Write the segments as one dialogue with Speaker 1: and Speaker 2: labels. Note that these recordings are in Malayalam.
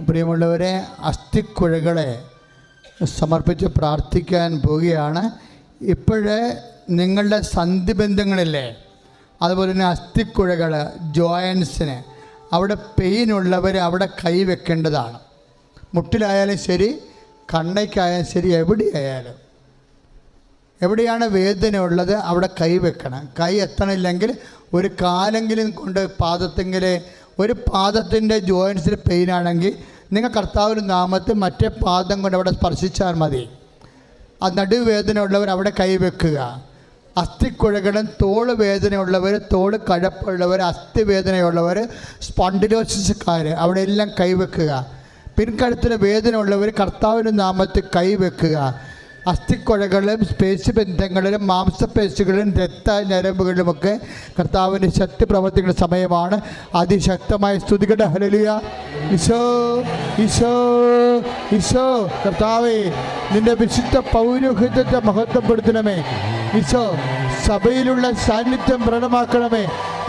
Speaker 1: പ്രിയമുള്ളവരെ, അസ്ഥിക്കുഴകളെ സമർപ്പിച്ച് പ്രാർത്ഥിക്കാൻ പോവുകയാണ്. ഇപ്പോഴേ നിങ്ങളുടെ സന്ധിബന്ധങ്ങളില്ലേ, അതുപോലെ തന്നെ അസ്ഥിക്കുഴകൾ, ജോയിൻസിന് അവിടെ പെയിനുള്ളവർ അവിടെ കൈവെക്കേണ്ടതാണ്. മുട്ടിലായാലും ശരി, കണ്ണയ്ക്കായാലും ശരി, എവിടെയായാലും എവിടെയാണ് വേദന ഉള്ളത് അവിടെ കൈവെക്കണം. കൈ എത്തണില്ലെങ്കിൽ ഒരു കാലെങ്കിലും കൊണ്ട് പാദത്തെങ്കിൽ, ഒരു പാദത്തിൻ്റെ ജോയിൻസിൽ പെയിനാണെങ്കിൽ നിങ്ങൾ കർത്താവിൻ്റെ നാമത്തിൽ മറ്റേ പാദം കൊണ്ട് അവിടെ സ്പർശിച്ചാൽ മതി. ആ നടുവേദന ഉള്ളവർ അവിടെ കൈവെക്കുക. അസ്ഥിക്കുഴകളും തോള് വേദനയുള്ളവർ, തോള് കഴപ്പുള്ളവർ, അസ്ഥിവേദനയുള്ളവർ, സ്പോണ്ടിലോസിസുകാർ അവിടെ എല്ലാം കൈവെക്കുക. പിൻകഴുത്തിന് വേദന ഉള്ളവർ കർത്താവിൻ്റെ നാമത്തിൽ കൈവെക്കുക. അസ്ഥിക്കുഴകളും പേശിബന്ധങ്ങളിലും മാംസപേശികളിലും രക്തഞരമ്പുകളിലുമൊക്കെ കർത്താവിൻ്റെ ശക്തി പ്രവർത്തിക്കുന്ന സമയമാണ്. അതിശക്തമായ സ്തുതികട ഹല്ലേലൂയ. ഈശോ ഈശോ ഈശോ കർത്താവേ, നിന്റെ വിശുദ്ധ പൗരോഹിത്യത്തെ മഹത്വപ്പെടുത്തണമേ. ഈശോ, സഭയിലുള്ള സാന്നിധ്യം പ്രകടമാക്കണമേ.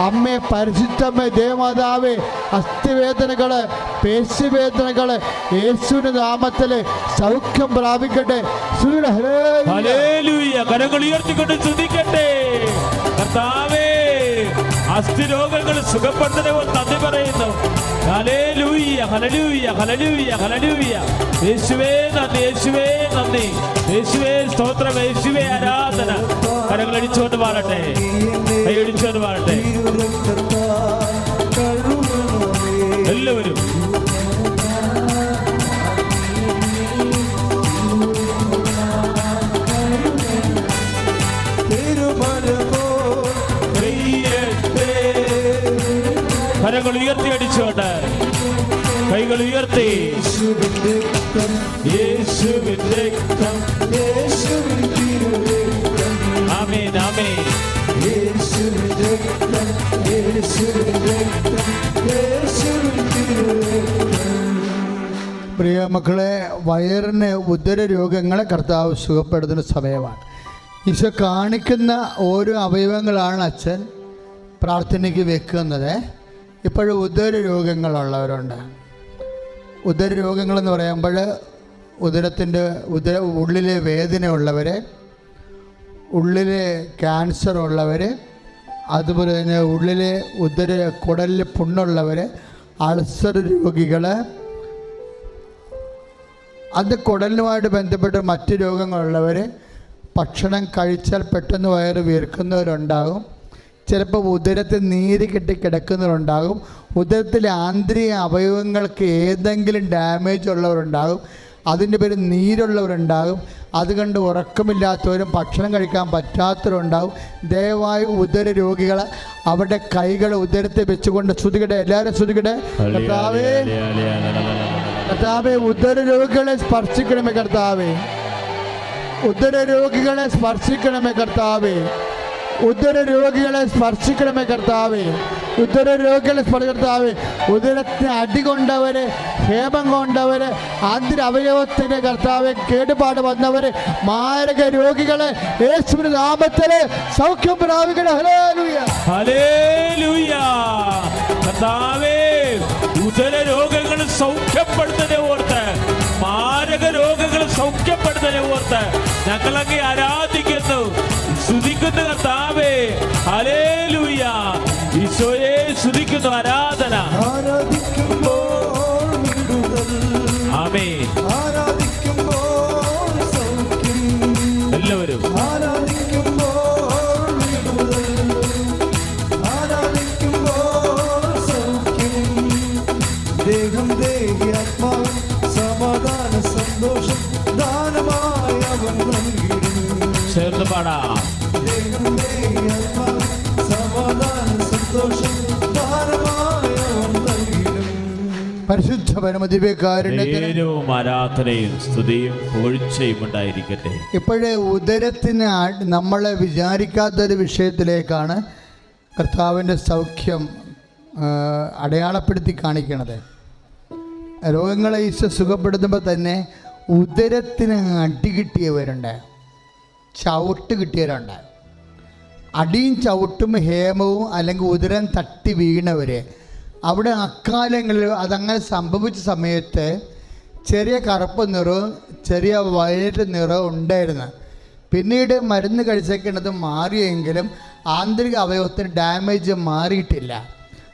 Speaker 1: അമ്മേ, പരിശുദ്ധമ്മേ, ദേവമാതാവേ, അസ്ഥിവേദനകൾ, പേശിവേദനകൾ യേശുവിന്റെ നാമത്തിൽ സൗഖ്യം പ്രാപിക്കട്ടെ.
Speaker 2: ഹല്ലേലൂയ. കരങ്ങൾ ഉയർത്തിക്കൊണ്ട് സ്തുതിക്കട്ടെ. കർത്താവേ, അസ്ഥിരോഗങ്ങൾ സുഖപ്പെടുത്തണമോ നന്ദി പറയുന്നു. ഹല്ലേലൂയ ഹല്ലേലൂയ ഹല്ലേലൂയ ഹല്ലേലൂയ. യേശുവേ നന്ദി, യേശുവേ നന്ദി, യേശുവേ സ്തോത്രം, യേശുവേ ആരാധന. കരങ്ങൾ അടിച്ചുകൊണ്ട് പാടട്ടെ, കൈയടിച്ചുകൊണ്ട് പാടട്ടെ എല്ലാവരും. കരങ്ങൾ ഉയർത്തി അടിച്ചോട്ടെ, കൈകൾ ഉയർത്തി. ആമേൻ ആമേൻ.
Speaker 1: പ്രിയ മക്കളെ, വയറിന് ഉദര രോഗങ്ങളെ കർത്താവ് സുഖപ്പെടുത്തുന്ന സമയമാണ്. ഈശോ കാണിക്കുന്ന ഓരോ അവയവങ്ങളാണ് അച്ഛൻ പ്രാർത്ഥനയ്ക്ക് വെക്കുന്നത്. ഇപ്പോഴും ഉദര രോഗങ്ങളുള്ളവരുണ്ട്. ഉദര രോഗങ്ങളെന്ന് പറയുമ്പോൾ ഉള്ളിലെ വേദനയുള്ളവർ, ഉള്ളിലെ ക്യാൻസർ ഉള്ളവർ, അതുപോലെ തന്നെ ഉള്ളിലെ കുടലിൽ പുണ്ണുള്ളവർ, അൾസർ രോഗികൾ, അത് കുടലുമായിട്ട് ബന്ധപ്പെട്ട് മറ്റ് രോഗങ്ങളുള്ളവർ, ഭക്ഷണം കഴിച്ചാൽ പെട്ടെന്ന് വയറ് വീർക്കുന്നവരുണ്ടാകും. ചിലപ്പോൾ ഉദരത്തിൽ നീര് കെട്ടി കിടക്കുന്നവരുണ്ടാകും. ഉദരത്തിലെ ആന്തരിക അവയവങ്ങൾക്ക് ഏതെങ്കിലും ഡാമേജ് ഉള്ളവരുണ്ടാകും. അതിൻ്റെ പേര് നീരുള്ളവരുണ്ടാകും. അതുകൊണ്ട് ഉറക്കമില്ലാത്തവരും ഭക്ഷണം കഴിക്കാൻ പറ്റാത്തവരുണ്ടാകും. ദയവായി ഉദര രോഗികൾ അവരുടെ കൈകൾ ഉദരത്തെ വെച്ചുകൊണ്ട് ശ്രുതികട്ടെ, എല്ലാവരും ശ്രുതികട്ടെ. കർത്താവേ, കർത്താവേ, ഉദര രോഗികളെ സ്പർശിക്കണമേ കർത്താവേ. ഉദര രോഗികളെ സ്പർശിക്കണമേ കർത്താവേ. ഉദര രോഗികളെ സ്പർശിക്കണമേ കർത്താവേ. ഉദര രോഗികളെ കർത്താവേ. ഉദരത്തിന് അടി കൊണ്ടവര്, ഹേമം കൊണ്ടവര്, ആന്തര അവയവത്തിന് കർത്താവെ കേടുപാട് വന്നവര്, മാരക രോഗികളെ യേശുവിന്റെ നാമത്തില് സൗഖ്യം പ്രാപിക്കണേ. Hallelujah
Speaker 2: hallelujah. കർത്താവേ, ഉദര രോഗങ്ങൾ സൗഖ്യപ്പെടുത്തണേ ഓർത്ത്, മാരക രോഗങ്ങൾ സൗഖ്യപ്പെടുത്തണേ ഓർത്ത് ഞങ്ങളങ്ങ് ആരാധിക്കുന്നു, സ്തുതിക്കുന്നു കർത്താവേ. ഹല്ലേലൂയ. ഈശോയെ സ്തുതിക്കുന്നു, ആരാധന. ആമേൻ. എല്ലാവരും
Speaker 3: ദേഹം ദേഹി ആത്മാവ് സമാധാന സന്തോഷം ദാനമായി അവൻ നൽകിയിടുന്നു.
Speaker 2: ചേർന്ന് പാടാം.
Speaker 3: ദേഹം ദേഹി ആത്മാവ് സമാധാന സന്തോഷം ദാനമായി അവൻ നൽകിയിടുന്നു.
Speaker 1: പരിശുദ്ധ പരമദിവ്യകാരുണ്യത്തിന്
Speaker 2: ആരാധനയും സ്തുതിയും പുകഴ്ചയും ഉണ്ടായിരിക്കട്ടെ.
Speaker 1: ഇപ്പോഴേ ഉദരത്തിന് നമ്മളെ വിചാരിക്കാത്തൊരു വിഷയത്തിലേക്കാണ് കർത്താവിൻ്റെ സൗഖ്യം അടയാളപ്പെടുത്തി കാണിക്കണത്. രോഗങ്ങളെ ഈശോ സുഖപ്പെടുത്തുമ്പോൾ തന്നെ ഉദരത്തിന് അടി കിട്ടിയവരുണ്ട്, ചവിട്ട് കിട്ടിയവരുണ്ട്. അടിയും ചവിട്ടും ഹേമവും അല്ലെങ്കിൽ ഉദരം തട്ടി വീണവർ, അവിടെ അക്കാലങ്ങളിൽ അതങ്ങനെ സംഭവിച്ച സമയത്ത് ചെറിയ കറുപ്പ് നിറവും ചെറിയ വയലറ്റ് നിറവും ഉണ്ടായിരുന്നു. പിന്നീട് മരുന്ന് കഴിച്ചേക്കേണ്ടത് മാറിയെങ്കിലും ആന്തരിക അവയവത്തിന് ഡാമേജ് മാറിയിട്ടില്ല.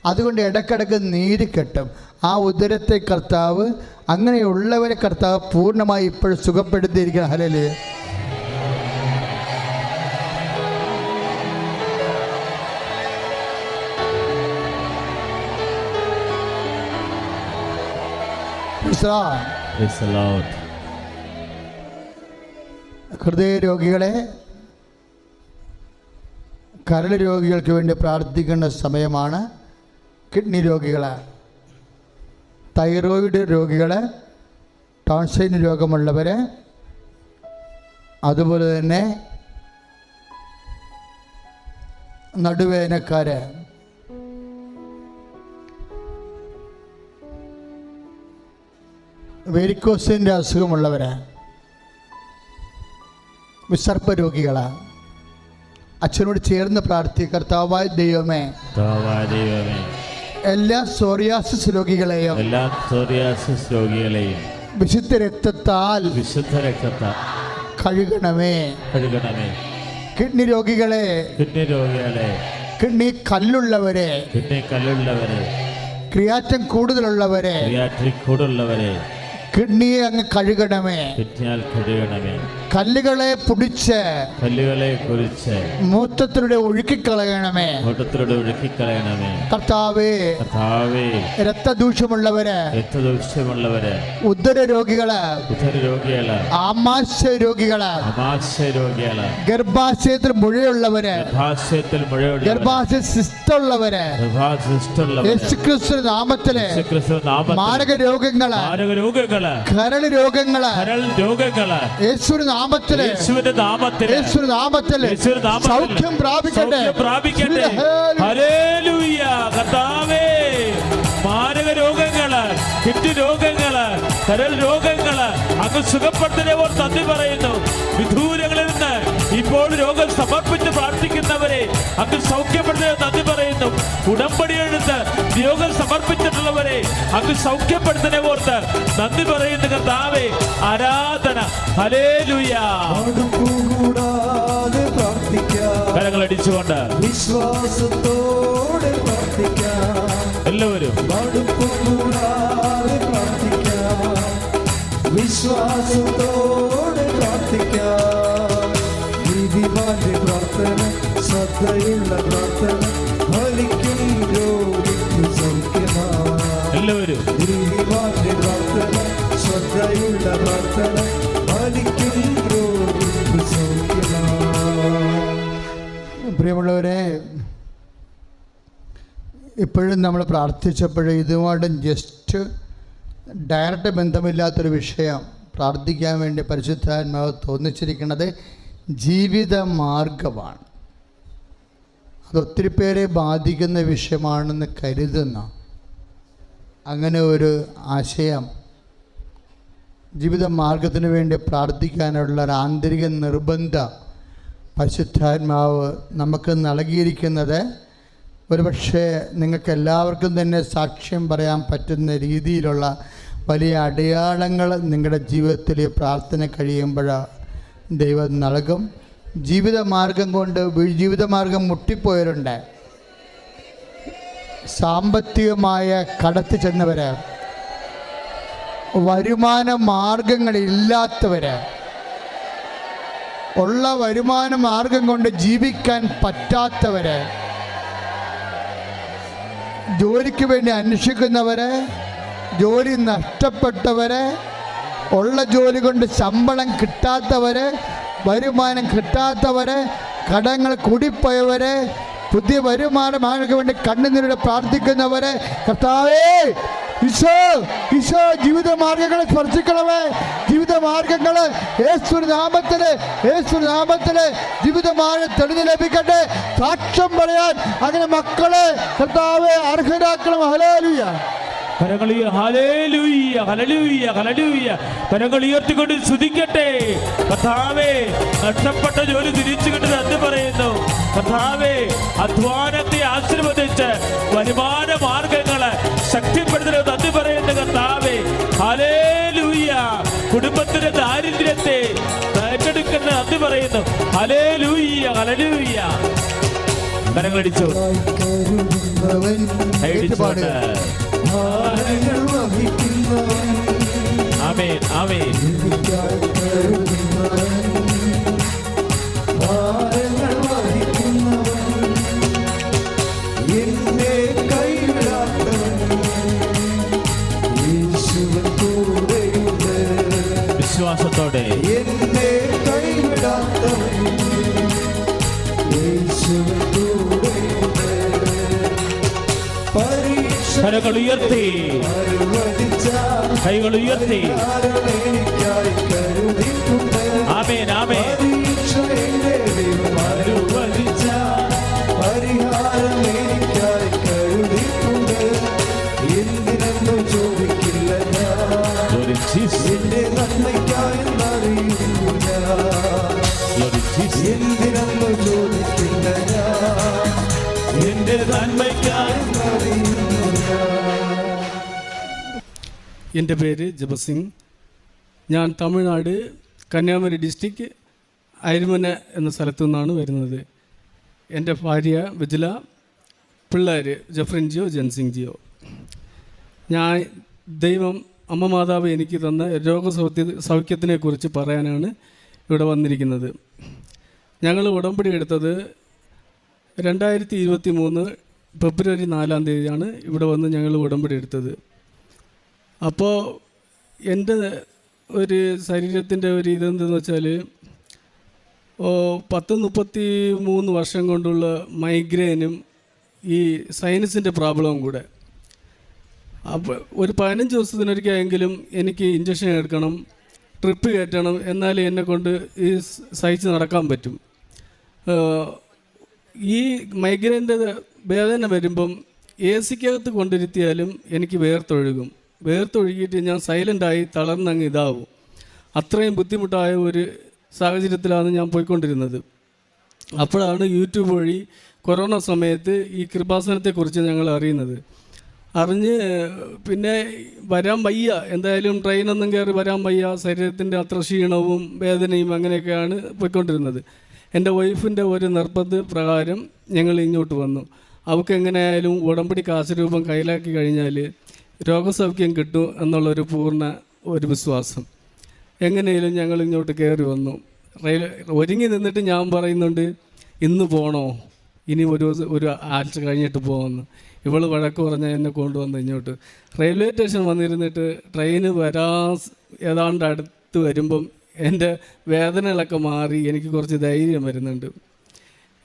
Speaker 1: അതുകൊണ്ട് ഇടയ്ക്കിടയ്ക്ക് നീര് കെട്ടും. ആ ഉദരത്തെ കർത്താവ്, അങ്ങനെയുള്ളവരെ കർത്താവ് പൂർണ്ണമായി ഇപ്പോഴും സുഖപ്പെടുത്തിയിരിക്കണം. ഹല്ലേലൂയ.
Speaker 2: Praise the Lord.
Speaker 1: ഹൃദയ രോഗികളെ, കരൾ രോഗികൾക്ക് വേണ്ടി പ്രാർത്ഥിക്കേണ്ട സമയമാണ്. കിഡ്നി രോഗികൾ, തൈറോയിഡ് രോഗികൾ, ടോൺസിൽ രോഗമുള്ളവർ, അതുപോലെ തന്നെ നടുവേദനക്കാർ, വെരിക്കോസിൻ്റെ അസുഖമുള്ളവർ, വിസർപ്പ രോഗികൾ, അച്ഛനോട് ചേർന്ന് കർത്താവായ ദൈവമേ, എല്ലാ സോറിയാസിസ് രോഗികളെയും വിശുദ്ധ രക്തത്താൽ കഴുകണമേ. കിഡ്നി രോഗികളെ, കിഡ്നി കല്ലുള്ളവരെ, ക്രിയാറ്റിൻ കൂടുതലുള്ളവരെ, കിഡ്നിയെ അങ്ങ് കഴുകണമേ. കല്ലുകളെ പൊടിച്ച് മൂത്രത്തിലൂടെ ഒഴുക്കിക്കളയണമേ. കർത്താവേ, രക്തദൂഷ്യമുള്ളവര്, ഉദര രോഗികള്, ആമാശയ രോഗികള്, ഗർഭാശയത്തിൽ മുഴയുള്ളവര്, ഗർഭാശയ സിസ്റ്റുള്ളവര്, യേശുക്രിസ്തു നാമത്തില് മാരക രോഗങ്ങള്, കരൾ രോഗങ്ങള്, യേശുവിന്റെ നാമത്തില് സൗഖ്യം പ്രാപിക്കട്ടെ.
Speaker 2: ഹല്ലേലൂയ. കർത്താവേ, മാരക രോഗങ്ങള്, കിഡ്നി രോഗങ്ങള്, കരൾ രോഗങ്ങള് അങ്ങ് സുഖപ്പെടുത്തനെ ഓർ നന്ദി പറയുന്നു. വിദൂരങ്ങളിൽ നിന്ന് ഇപ്പോൾ രോഗം സമർപ്പിച്ച് പ്രാർത്ഥിക്കുന്നവരെ അങ്ങ് സൗഖ്യപ്പെടുത്തനെ നന്ദി പറയുന്നു. ഉടമ്പടി എടുത്ത് രോഗം സമർപ്പിച്ചിട്ടുള്ളവരെ അങ്ങ് സൗഖ്യപ്പെടുത്തനെ ഓർത്ത് നന്ദി പറയുന്നു. കർത്താവേ, ആരാധന. ഹല്ലേലൂയ. കരങ്ങൾ അടിച്ചുകൊണ്ട്
Speaker 3: വിശ്വാസത്തോടെ പ്രാർത്ഥിക്കാം.
Speaker 2: എല്ലാവരും
Speaker 3: വിശ്വാസത്തോടെ പ്രാർത്ഥിക്കാം. നീതിമാന്റെ പ്രാർത്ഥന, ശ്രദ്ധയുള്ള പ്രാർത്ഥന ഫലിക്കും. രോഗിക്ക് സൗഖ്യമാണ്.
Speaker 2: എല്ലാവരും
Speaker 3: നീതിമാന്റെ പ്രാർത്ഥന, ശ്രദ്ധയുള്ള പ്രാർത്ഥന ഫലിക്കും. രോഗിക്ക് സൗഖ്യമാണ്.
Speaker 1: പ്രിയമുള്ളവരെ, ഇപ്പോഴും നമ്മൾ പ്രാർത്ഥിച്ചപ്പോഴും ഇതുമായിട്ടും ജസ്റ്റ് ഡയറക്റ്റ് ബന്ധമില്ലാത്തൊരു വിഷയം പ്രാർത്ഥിക്കാൻ വേണ്ടി പരിശുദ്ധാത്മാവ് തോന്നിച്ചിരിക്കുന്നത് ജീവിത മാർഗമാണ്. അതൊത്തിരി പേരെ ബാധിക്കുന്ന വിഷയമാണെന്ന് കരുതുന്ന അങ്ങനെ ഒരു ആശയം, ജീവിത മാർഗത്തിന് വേണ്ടി പ്രാർത്ഥിക്കാനുള്ള ഒരു ആന്തരിക നിർബന്ധം പരിശുദ്ധാത്മാവ് നമുക്ക് നൽകിയിരിക്കുന്നത് ഒരുപക്ഷെ നിങ്ങൾക്ക് എല്ലാവർക്കും തന്നെ സാക്ഷ്യം പറയാൻ പറ്റുന്ന രീതിയിലുള്ള വലിയ അടയാളങ്ങൾ നിങ്ങളുടെ ജീവിതത്തിൽ ഈ പ്രാർത്ഥന കഴിയുമ്പോൾ ദൈവം നൽകും. ജീവിതമാർഗം കൊണ്ട് ജീവിതമാർഗം മുട്ടിപ്പോയവരുണ്ട്, സാമ്പത്തികമായ കടത്തി ചെന്നവർ, വരുമാന മാർഗങ്ങളില്ലാത്തവർ, ഉള്ള വരുമാന മാർഗം കൊണ്ട് ജീവിക്കാൻ പറ്റാത്തവർ, ജോലിക്ക് വേണ്ടി അന്വേഷിക്കുന്നവര്, ജോലി നഷ്ടപ്പെട്ടവര്, ഉള്ള ജോലി കൊണ്ട് ശമ്പളം കിട്ടാത്തവര്, വരുമാനം കിട്ടാത്തവര്, കടങ്ങൾ കൂടിപ്പോയവര്, പുതിയ വരുമാന മാർഗം വേണ്ടി കണ്ണുനീരോടെ പ്രാർത്ഥിക്കുന്നവര്, കർത്താവേ ഈശോ ഈശോ ജീവിതമാർഗങ്ങളെ സ്പർശിക്കണമേ. ജീവിതമാർഗങ്ങള് യേശുനാമത്തില് ജീവിതമാർഗം തെളിഞ്ഞു ലഭിക്കട്ടെ. സാക്ഷ്യം പറയാൻ അങ്ങനെ മക്കളെ കർത്താവേ അർഹരാക്കണം. ഹല്ലേലൂയ.
Speaker 2: കരങ്ങൾ ഉയർത്തിക്കൊണ്ട് സ്തുതിക്കട്ടെ. കർത്താവേ, നഷ്ടപ്പെട്ട ജോലി തിരിച്ചു കിട്ടുന്ന നന്ദി പറയുന്നു. കർത്താവേ, അധ്വാനത്തെ ആശീർവദിച്ച് വരുമാന മാർഗങ്ങള് ശക്തിപ്പെടുത്തലോ നന്ദി പറയുന്ന കർത്താവേ. ഹല്ലേലൂയ. കുടുംബത്തിന്റെ ദാരിദ്ര്യത്തെ ഏറ്റെടുക്കുന്ന നന്ദി പറയുന്നു. ഹല്ലേലൂയ, ഹല്ലേലൂയ. കരങ്ങളടിച്ചു
Speaker 1: കരുതുന്നവൻ
Speaker 2: കൈയടിച്ചുകൊണ്ട്.
Speaker 3: ഭാരങ്ങൾ വഹിക്കുന്നവൻ
Speaker 2: ആമേൻ, ആമേൻ.
Speaker 3: എനിക്കായി കരുതുന്നവൻ ഭാരങ്ങൾ വഹിക്കുന്നവൻ എന്നെ കൈവിടാത്തവൻ യേശുവൻ കൂടെയുണ്ട്.
Speaker 2: വിശ്വാസത്തോടെ
Speaker 3: എന്നെ കൈവിടാത്തവൻ യേശുവൻ കൂടെയുണ്ട്. പരീക്ഷ
Speaker 2: കരങ്ങൾ ഉയർത്തി,
Speaker 3: അനുവദിച്ച
Speaker 2: കൈകൾ ഉയർത്തി.
Speaker 3: എനിക്കായി കരുതിയിട്ടുണ്ട്.
Speaker 2: ആമേൻ, ആമേൻ.
Speaker 3: പരീക്ഷ എന്റെ ദൈവം അനുവദിച്ച പരിഹാരം എനിക്കായി കരുതിയിട്ടുണ്ട്. എന്തിനെന്ന് ചോദിക്കില്ല ഞാൻ,
Speaker 2: Glory to Jesus.
Speaker 3: എന്റെ നന്മയ്ക്കായി അറിയുന്നു ഞാൻ.
Speaker 2: Glory to Jesus.
Speaker 3: എന്തിനെന്ന് ചോദിക്കില്ല ഞാൻ,
Speaker 2: എന്റെ നന്മയ്ക്കായി.
Speaker 3: അറിയുന്നു ഞാൻ.
Speaker 4: എൻ്റെ പേര് ജപസിംഗ്. ഞാൻ തമിഴ്നാട് കന്യാകുമാരി ഡിസ്ട്രിക്ട് അരിമന എന്ന സ്ഥലത്തു നിന്നാണ് വരുന്നത്. എൻ്റെ ഭാര്യ വിജില, പിള്ളേർ ജഫ്രിൻ ജിയോ, ജൻസിംഗ് ജിയോ. ഞാൻ ദൈവം അമ്മ മാതാവ് എനിക്ക് തന്ന സൗഖ്യത്തിനെ കുറിച്ച് പറയാനാണ് ഇവിടെ വന്നിരിക്കുന്നത്. ഞങ്ങൾ ഉടമ്പടി എടുത്തത് 2023 ഫെബ്രുവരി 4-ാം തീയതിയാണ് ഇവിടെ വന്ന് ഞങ്ങൾ ഉടമ്പടി എടുത്തത്. അപ്പോൾ എൻ്റെ ഒരു ശരീരത്തിൻ്റെ ഒരു ഇതെന്തെന്ന് വെച്ചാൽ 33 വർഷം കൊണ്ടുള്ള മൈഗ്രെയിനും ഈ സൈനസിൻ്റെ പ്രോബ്ലവും കൂടെ. അപ്പോൾ ഒരു 15 ദിവസത്തിനൊരിക്കലെങ്കിലും എനിക്ക് ഇഞ്ചക്ഷൻ എടുക്കണം, ട്രിപ്പ് കയറ്റണം, എന്നാലേ എന്നെക്കൊണ്ട് ഈ സഹിച്ച് നടക്കാൻ പറ്റും. ഈ മൈഗ്രെയിൻ്റെ വേദന വരുമ്പം AC-ക്കകത്ത് കൊണ്ടിരുത്തിയാലും എനിക്ക് വേർത്തൊഴുകിയിട്ട് ഞാൻ സൈലൻ്റായി തളർന്നങ്ങ് ഇതാവും. അത്രയും ബുദ്ധിമുട്ടായ ഒരു സാഹചര്യത്തിലാണ് ഞാൻ പോയിക്കൊണ്ടിരുന്നത്. അപ്പോഴാണ് യൂട്യൂബ് വഴി കൊറോണ സമയത്ത് ഈ കൃപാസനത്തെക്കുറിച്ച് ഞങ്ങൾ അറിഞ്ഞ് പിന്നെ വരാൻ വയ്യ, എന്തായാലും ട്രെയിനൊന്നും കയറി വരാൻ വയ്യ, ശരീരത്തിൻ്റെ അത്ര ക്ഷീണവും വേദനയും അങ്ങനെയൊക്കെയാണ് പോയിക്കൊണ്ടിരുന്നത്. എൻ്റെ വൈഫിൻ്റെ ഒരു നിർബന്ധ പ്രകാരം ഞങ്ങൾ ഇങ്ങോട്ട് വന്നു. അവൾക്ക് എങ്ങനെയായാലും ഉടമ്പടി കാശ് രൂപം കയ്യിലാക്കി കഴിഞ്ഞാൽ രോഗസൗഖ്യം കിട്ടും എന്നുള്ളൊരു പൂർണ്ണ ഒരു വിശ്വാസം. എങ്ങനെയാലും ഞങ്ങൾ ഇങ്ങോട്ട് കയറി വന്നു. ഒരുങ്ങി നിന്നിട്ട് ഞാൻ പറയുന്നുണ്ട്, ഇന്ന് പോകണോ, ഇനി ഒരു ആഴ്ച കഴിഞ്ഞിട്ട് പോകുമെന്ന്. ഇവൾ വഴക്ക് പറഞ്ഞാൽ എന്നെ കൊണ്ടുവന്ന് ഇങ്ങോട്ട് റെയിൽവേ സ്റ്റേഷൻ വന്നിരുന്നിട്ട് ട്രെയിന് ഏതാണ്ട് അടുത്ത് വരുമ്പം എൻ്റെ വേദനകളൊക്കെ മാറി എനിക്ക് കുറച്ച് ധൈര്യം വരുന്നുണ്ട്.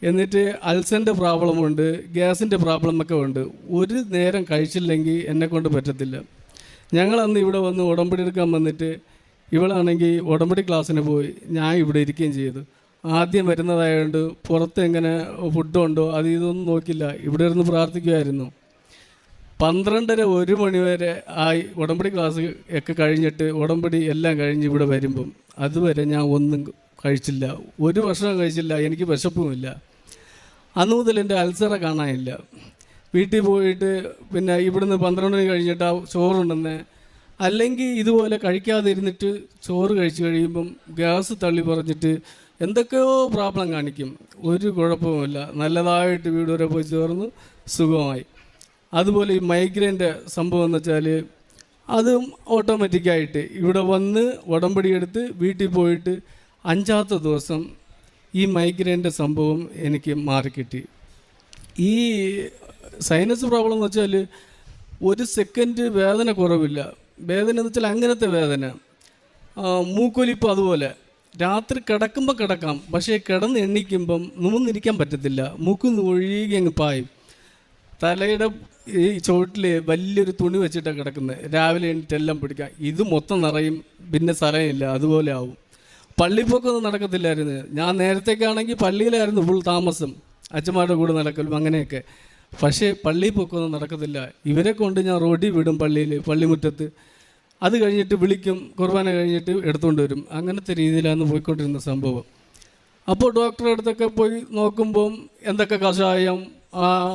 Speaker 4: എന്നിട്ട് അൾസറിൻ്റെ പ്രോബ്ലമുണ്ട്, ഗ്യാസിൻ്റെ പ്രോബ്ലമൊക്കെ ഉണ്ട്. ഒരു നേരം കഴിച്ചില്ലെങ്കിൽ എന്നെക്കൊണ്ട് പറ്റത്തില്ല. ഞങ്ങളന്ന് ഇവിടെ വന്ന് ഉടമ്പടി എടുക്കാൻ വന്നിട്ട് ഇവളാണെങ്കിൽ ഉടമ്പടി ക്ലാസ്സിന് പോയി, ഞാൻ ഇവിടെ ഇരിക്കുകയും ചെയ്തു. ആദ്യം വരുന്നതായതുകൊണ്ട് പുറത്ത് എങ്ങനെ ഫുഡുണ്ടോ അത് ഇതൊന്നും നോക്കില്ല, ഇവിടെ ഇരുന്ന് പ്രാർത്ഥിക്കുമായിരുന്നു. 12:30-1 മണി വരെ ആയി ഉടമ്പടി ക്ലാസ് ഒക്കെ കഴിഞ്ഞിട്ട് ഉടമ്പടി എല്ലാം കഴിഞ്ഞ് ഇവിടെ വരുമ്പം അതുവരെ ഞാൻ ഒന്നും കഴിച്ചില്ല, ഒരു ഭക്ഷണം കഴിച്ചില്ല, എനിക്ക് വിശപ്പുമില്ല. അന്ന് മുതൽ എൻ്റെ അൾസറ കാണാനില്ല. വീട്ടിൽ പോയിട്ട് പിന്നെ ഇവിടുന്ന് 12 മണി കഴിഞ്ഞിട്ട് ചോറുണ്ടെന്ന്, അല്ലെങ്കിൽ ഇതുപോലെ കഴിക്കാതെ ഇരുന്നിട്ട് ചോറ് കഴിച്ച് കഴിയുമ്പം ഗ്യാസ് തള്ളി പറഞ്ഞിട്ട് എന്തൊക്കെയോ പ്രോബ്ലം കാണിക്കും. ഒരു കുഴപ്പവുമില്ല, നല്ലതായിട്ട് വീട് വരെ പോയി ചേർന്ന് സുഖമായി. അതുപോലെ ഈ മൈഗ്രെയിൻ്റെ സംഭവം എന്ന് വെച്ചാൽ അതും ഓട്ടോമാറ്റിക്കായിട്ട് ഇവിടെ വന്ന് ഉടമ്പടി എടുത്ത് വീട്ടിൽ പോയിട്ട് 5-ാമത്തെ ദിവസം ഈ മൈഗ്രെയിൻ്റെ സംഭവം എനിക്ക് മാറിക്കിട്ടി. ഈ സൈനസ് പ്രോബ്ലം എന്ന് വെച്ചാൽ 1 സെക്കൻഡ് വേദന കുറവില്ല. വേദന എന്ന് വെച്ചാൽ അങ്ങനത്തെ വേദന. മൂക്കൊലിപ്പ് അതുപോലെ. രാത്രി കിടക്കുമ്പോൾ കിടക്കാം, പക്ഷേ കിടന്ന് എണ്ണിക്കുമ്പം നിന്നിരിക്കാൻ പറ്റത്തില്ല. മൂക്കുന്ന് ഒഴുകി അങ്ങ് പായും. തലയുടെ ഈ ചുവട്ടിൽ വലിയൊരു തുണി വെച്ചിട്ടാണ് കിടക്കുന്നത്. രാവിലെ എണ്ണിട്ടെല്ലാം പിടിക്കാം, ഇത് മൊത്തം നിറയും, പിന്നെ സ്ഥലമില്ല, അതുപോലെ ആവും. പള്ളിപ്പൊക്കൊന്നും നടക്കത്തില്ലായിരുന്നു. ഞാൻ നേരത്തേക്കാണെങ്കിൽ പള്ളിയിലായിരുന്നു ഫുൾ താമസം, അച്ഛന്മാരുടെ കൂടെ നടക്കലും അങ്ങനെയൊക്കെ. പക്ഷേ പള്ളിയിൽ പൊക്കൊന്നും നടക്കത്തില്ല. ഇവരെ കൊണ്ട് ഞാൻ റോഡിൽ വിടും, പള്ളിമുറ്റത്ത്. അത് കഴിഞ്ഞിട്ട് വിളിക്കും, കുർബാന കഴിഞ്ഞിട്ട് എടുത്തുകൊണ്ട് വരും. അങ്ങനത്തെ രീതിയിലാണ് പോയിക്കൊണ്ടിരുന്ന സംഭവം. അപ്പോൾ ഡോക്ടറെ അടുത്തൊക്കെ പോയി നോക്കുമ്പം എന്തൊക്കെ കഷായം,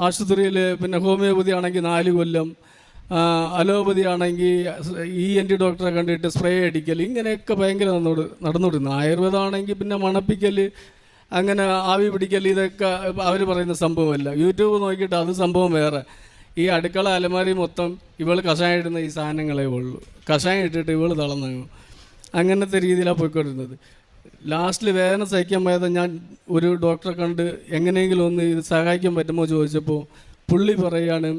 Speaker 4: ആശുപത്രിയിൽ പിന്നെ ഹോമിയോപതി ആണെങ്കിൽ 4 കൊല്ലം, അലോപ്പതി ആണെങ്കിൽ ENT ഡോക്ടറെ കണ്ടിട്ട് സ്പ്രേ അടിക്കൽ, ഇങ്ങനെയൊക്കെ ഭയങ്കര നടന്നുകൊണ്ടിരുന്നു. ആയുർവേദമാണെങ്കിൽ പിന്നെ മണപ്പിക്കൽ, അങ്ങനെ ആവി പിടിക്കൽ, ഇതൊക്കെ അവർ പറയുന്ന സംഭവമല്ല. യൂട്യൂബ് നോക്കിയിട്ട് അത് സംഭവം വേറെ. ഈ അടുക്കള അലമാരി മൊത്തം ഇവൾ കഷായം ഇടുന്ന ഈ സാധനങ്ങളേ ഉള്ളൂ. കഷായം ഇട്ടിട്ട് ഇവൾ തളർന്നു. അങ്ങനത്തെ രീതിയിലാണ് പോയിക്കൊണ്ടിരുന്നത്. ലാസ്റ്റിൽ വേദന സഹിക്കാൻ പോയത് ഞാൻ ഒരു ഡോക്ടറെ കണ്ട് എങ്ങനെയെങ്കിലും ഒന്ന് ഇത് സഹായിക്കാൻ പറ്റുമോ ചോദിച്ചപ്പോൾ പുള്ളി പറയുകയാണ്,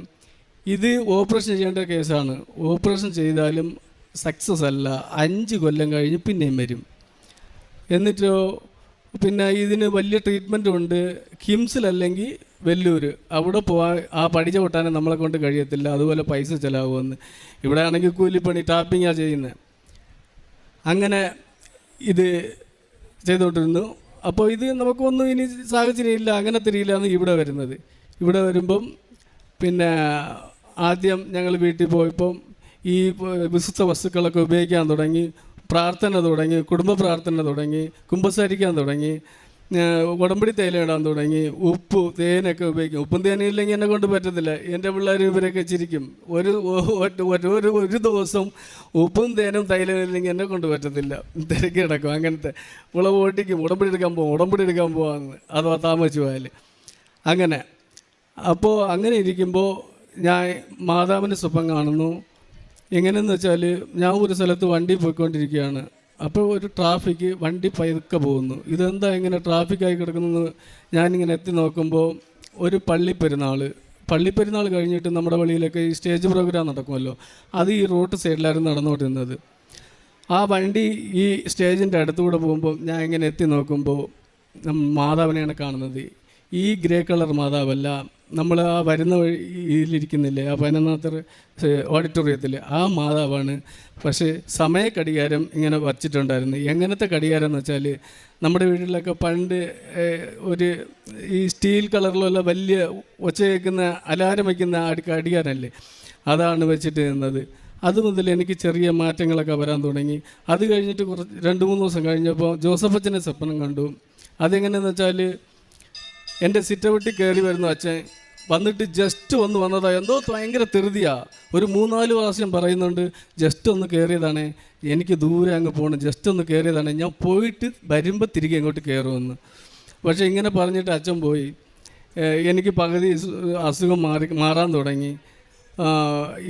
Speaker 4: ഇത് ഓപ്പറേഷൻ ചെയ്യേണ്ട കേസാണ്, ഓപ്പറേഷൻ ചെയ്താലും സക്സസ് അല്ല, 5 കൊല്ലം കഴിഞ്ഞ് പിന്നെയും വരും. എന്നിട്ടോ പിന്നെ ഇതിന് വലിയ ട്രീറ്റ്മെൻറ്റും ഉണ്ട്. കിംസിലല്ലെങ്കിൽ വെല്ലൂർ, അവിടെ പോകാൻ ആ പഠിച്ച കൊട്ടാനും നമ്മളെ കൊണ്ട് കഴിയത്തില്ല, അതുപോലെ പൈസ ചിലവുമെന്ന്. ഇവിടെ ആണെങ്കിൽ കൂലിപ്പണി ടാപ്പിങ്ങാണ് ചെയ്യുന്നത്. അങ്ങനെ ഇത് ചെയ്തുകൊണ്ടിരുന്നു. അപ്പോൾ ഇത് നമുക്കൊന്നും ഇനി സാഹചര്യമില്ല, അങ്ങനത്തെ രീതിയിലാണ് ഇവിടെ വരുന്നത്. ഇവിടെ വരുമ്പം പിന്നെ ആദ്യം ഞങ്ങൾ വീട്ടിൽ പോയപ്പം ഈ വിശുദ്ധ വസ്തുക്കളൊക്കെ ഉപയോഗിക്കാൻ തുടങ്ങി, പ്രാർത്ഥന തുടങ്ങി, കുടുംബ പ്രാർത്ഥന തുടങ്ങി, കുമ്പസാരിക്കാൻ തുടങ്ങി, ഉടമ്പടി തേയില ഇടാൻ തുടങ്ങി, ഉപ്പ് തേനൊക്കെ ഉപയോഗിക്കും. ഉപ്പും തേനും ഇല്ലെങ്കിൽ എന്നെ കൊണ്ട് പറ്റത്തില്ല. എൻ്റെ പിള്ളേർ ഇവരൊക്കെ ചിരിക്കും. ഒരു ദിവസം ഉപ്പും തേനും തൈലം ഇല്ലെങ്കിൽ എന്നെ കൊണ്ട് പറ്റത്തില്ല, തിരക്കി കിടക്കും. അങ്ങനത്തെ മുളക് പൊട്ടിക്കും, ഉടമ്പടി എടുക്കാൻ പോകാമെന്ന്, അഥവാ താമസിച്ചു പോയാൽ അങ്ങനെ. അപ്പോൾ അങ്ങനെ ഇരിക്കുമ്പോൾ ഞാൻ മാതാവിൻ്റെ സ്വപ്നം കാണുന്നു. എങ്ങനെയെന്ന് വെച്ചാൽ ഞാൻ ഒരു സ്ഥലത്ത് വണ്ടി പോയിക്കൊണ്ടിരിക്കുകയാണ്. അപ്പോൾ ഒരു ട്രാഫിക്ക് വണ്ടി പതുക്കെ പോകുന്നു. ഇതെന്താ ഇങ്ങനെ ട്രാഫിക്കായി കിടക്കുന്നത്? ഞാനിങ്ങനെ എത്തി നോക്കുമ്പോൾ ഒരു പള്ളിപ്പെരുന്നാൾ കഴിഞ്ഞിട്ട് നമ്മുടെ പള്ളിയിലൊക്കെ ഈ സ്റ്റേജ് പ്രോഗ്രാം നടക്കുമല്ലോ, അത് ഈ റോഡ് സൈഡിലായിരുന്നു നടന്നുകൊണ്ടിരുന്നത്. ആ വണ്ടി ഈ സ്റ്റേജിൻ്റെ അടുത്തുകൂടെ പോകുമ്പോൾ ഞാൻ ഇങ്ങനെ എത്തി നോക്കുമ്പോൾ മാതാവിനെയാണ് കാണുന്നത്. ഈ ഗ്രേ കളർ മാതാവല്ല, നമ്മൾ ആ വരുന്ന വഴിയിലിരിക്കുന്നില്ലേ, ആ 14th ഓഡിറ്റോറിയത്തിൽ, ആ മാതാവാണ്. പക്ഷേ സമയക്കടികാരം ഇങ്ങനെ വച്ചിട്ടുണ്ടായിരുന്നു. എങ്ങനത്തെ കടികാരം എന്ന് വെച്ചാൽ നമ്മുടെ വീട്ടിലൊക്കെ പണ്ട് ഒരു ഈ സ്റ്റീൽ കളറിലുള്ള വലിയ ഒച്ച കേൾക്കുന്ന അലാരം വയ്ക്കുന്ന കടികാരമല്ലേ, അതാണ് വെച്ചിട്ട് നിന്നത്. അതുമുതൽ എനിക്ക് ചെറിയ മാറ്റങ്ങളൊക്കെ വരാൻ തുടങ്ങി. അത് കഴിഞ്ഞിട്ട് 2-3 ദിവസം കഴിഞ്ഞപ്പോൾ ജോസഫച്ചനെ സ്വപ്നം കണ്ടു. അതെങ്ങനെയെന്ന് വെച്ചാൽ എൻ്റെ സിറ്റൗട്ടിൽ കയറി വരുന്ന അച്ഛൻ വന്നിട്ട് ജസ്റ്റ് വന്നതാണ്. എന്തോ ഭയങ്കര ധൃതിയാണ്. ഒരു 3-4 പ്രാവശ്യം പറയുന്നുണ്ട്, ജസ്റ്റ് ഒന്ന് കയറിയതാണ്, എനിക്ക് ദൂരെ അങ്ങ് പോകണം, ജസ്റ്റ് ഒന്ന് കയറിയതാണ്, ഞാൻ പോയിട്ട് വരുമ്പോൾ തിരികെ ഇങ്ങോട്ട് കയറുമെന്ന്. പക്ഷേ ഇങ്ങനെ പറഞ്ഞിട്ട് അച്ഛൻ പോയി. എനിക്ക് പകുതി അസുഖം മാറാൻ തുടങ്ങി,